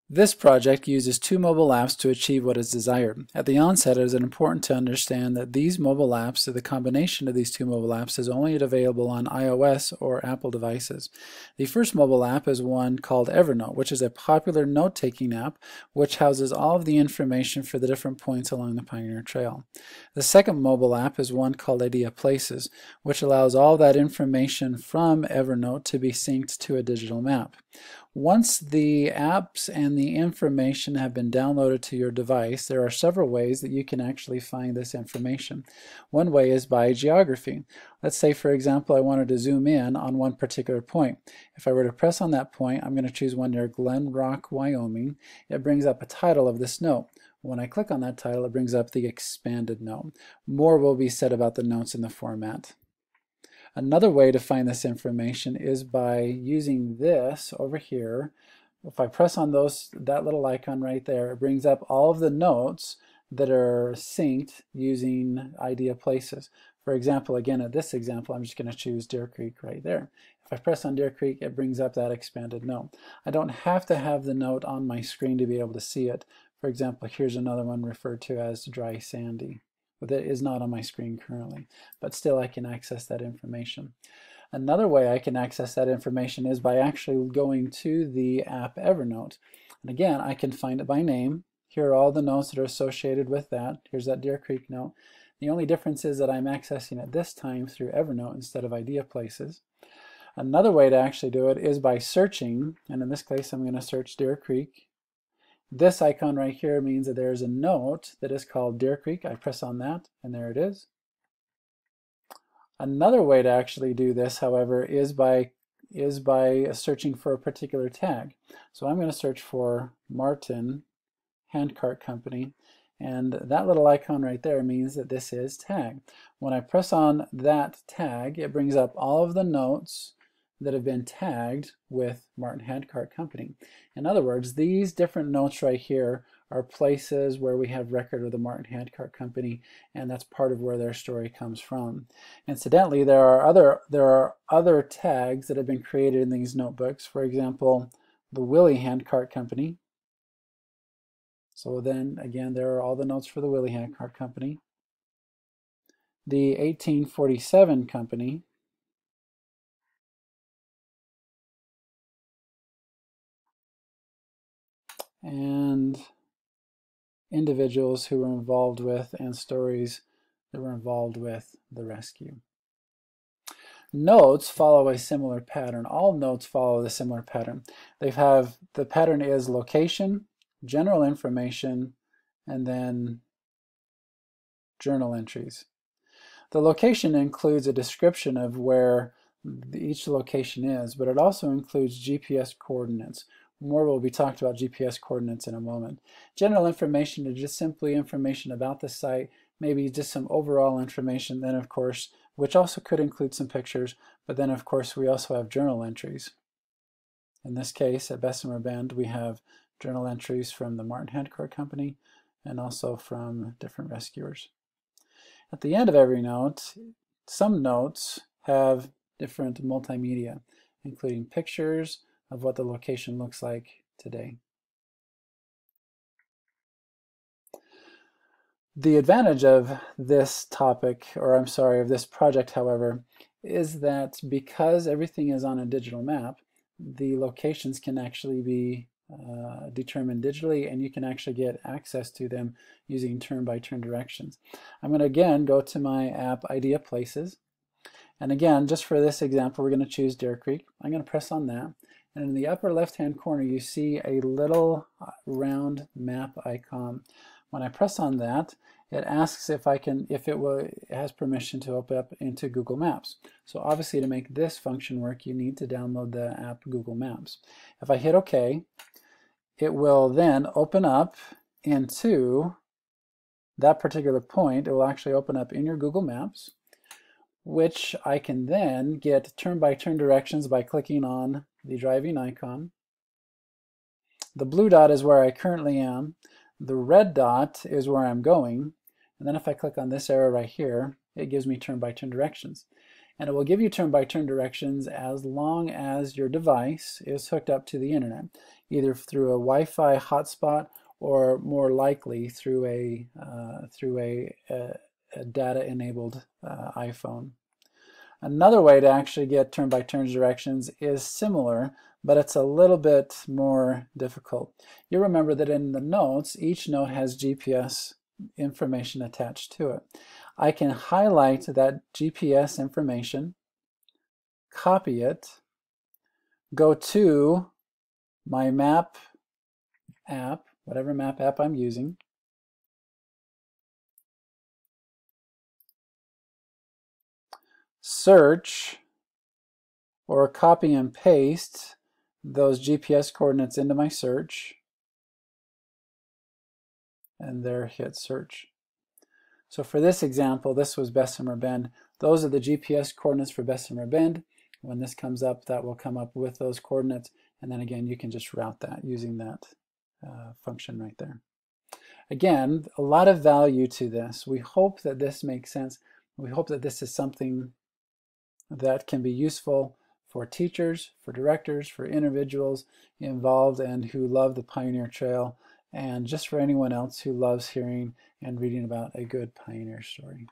This project uses two mobile apps to achieve what is desired. At the onset, it is important to understand that these mobile apps, or the combination of these two mobile apps, is only available on iOS or Apple devices. The first mobile app is one called Evernote, which is a popular note-taking app which houses all of the information for the different points along the Pioneer Trail. The second mobile app is one called Idea Places, which allows all that information from Evernote to be synced to a digital map. Once the apps and the information have been downloaded to your device, there are several ways that you can actually find this information. One way is by geography. Let's say, for example, I wanted to zoom in on one particular point. If I were to press on that point, I'm going to choose one near Glen Rock, Wyoming. It brings up a title of this note. When I click on that title, it brings up the expanded note. More will be said about the notes in the format. Another way to find this information is by using this over here. If I press on that little icon right there, it brings up all of the notes that are synced using Idea Places. For example, again, at this example, I'm just going to choose Deer Creek right there. If I press on Deer Creek, it brings up that expanded note. I don't have to have the note on my screen to be able to see it. For example, here's another one referred to as Dry Sandy. But that is not on my screen currently, but still I can access that information. Another way I can access that information is by actually going to the app Evernote. And again, I can find it by name. Here are all the notes that are associated with that. Here's that Deer Creek note. The only difference is that I'm accessing it this time through Evernote instead of Idea Places. Another way to actually do it is by searching, and in this case I'm going to search Deer Creek. This icon right here means that there's a note that is called Deer Creek. I press on that, and there it is. Another way to actually do this, however, is by searching for a particular tag. So I'm going to search for Martin Handcart Company, and that little icon right there means that this is tag. When I press on that tag, it brings up all of the notes that have been tagged with Martin Handcart Company. In other words, these different notes right here are places where we have record of the Martin Handcart Company, and that's part of where their story comes from. Incidentally, there are other tags that have been created in these notebooks. For example, the Willie Handcart Company. So then again, there are all the notes for the Willie Handcart Company. The 1847 Company. And individuals who were involved with and stories that were involved with the rescue. Notes follow a similar pattern. All notes follow a similar pattern. The pattern is location, general information, and then journal entries. The location includes a description of where each location is, but it also includes GPS coordinates. More will be talked about GPS coordinates in a moment. General information is just simply information about the site, maybe just some overall information, then of course, which also could include some pictures, but then of course we also have journal entries. In this case, at Bessemer Bend, we have journal entries from the Martin Handcart Company and also from different rescuers. At the end of every note, some notes have different multimedia, including pictures of what the location looks like today. The advantage of this topic, or I'm sorry, of this project, however, is that because everything is on a digital map, the locations can actually be determined digitally, and you can actually get access to them using turn-by-turn directions. I'm going to again go to my app Idea Places, and again, just for this example, we're going to choose Deer Creek. I'm going to press on that, and in the upper left-hand corner, you see a little round map icon. When I press on that, it asks if it has permission to open up into Google Maps. So obviously, to make this function work, you need to download the app Google Maps. If I hit OK, it will then open up into that particular point. It will actually open up in your Google Maps, which I can then get turn-by-turn directions by clicking on the driving icon. The blue dot is where I currently am. The red dot is where I'm going. And then if I click on this arrow right here, it gives me turn-by-turn directions. And it will give you turn-by-turn directions as long as your device is hooked up to the internet, either through a Wi-Fi hotspot or more likely through a data-enabled iPhone. Another way to actually get turn-by-turn directions is similar, but it's a little bit more difficult. You remember that in the notes, each note has GPS information attached to it. I can highlight that GPS information, copy it, go to my map app, whatever map app I'm using, search or copy and paste those GPS coordinates into my search, and there hit search. So for this example, this was Bessemer Bend. Those are the GPS coordinates for Bessemer Bend. When this comes up, that will come up with those coordinates, and then again you can just route that using that function right there. Again, a lot of value to this. We hope that this makes sense. We hope that this is something that can be useful for teachers, for directors, for individuals involved and who love the Pioneer Trail, and just for anyone else who loves hearing and reading about a good pioneer story.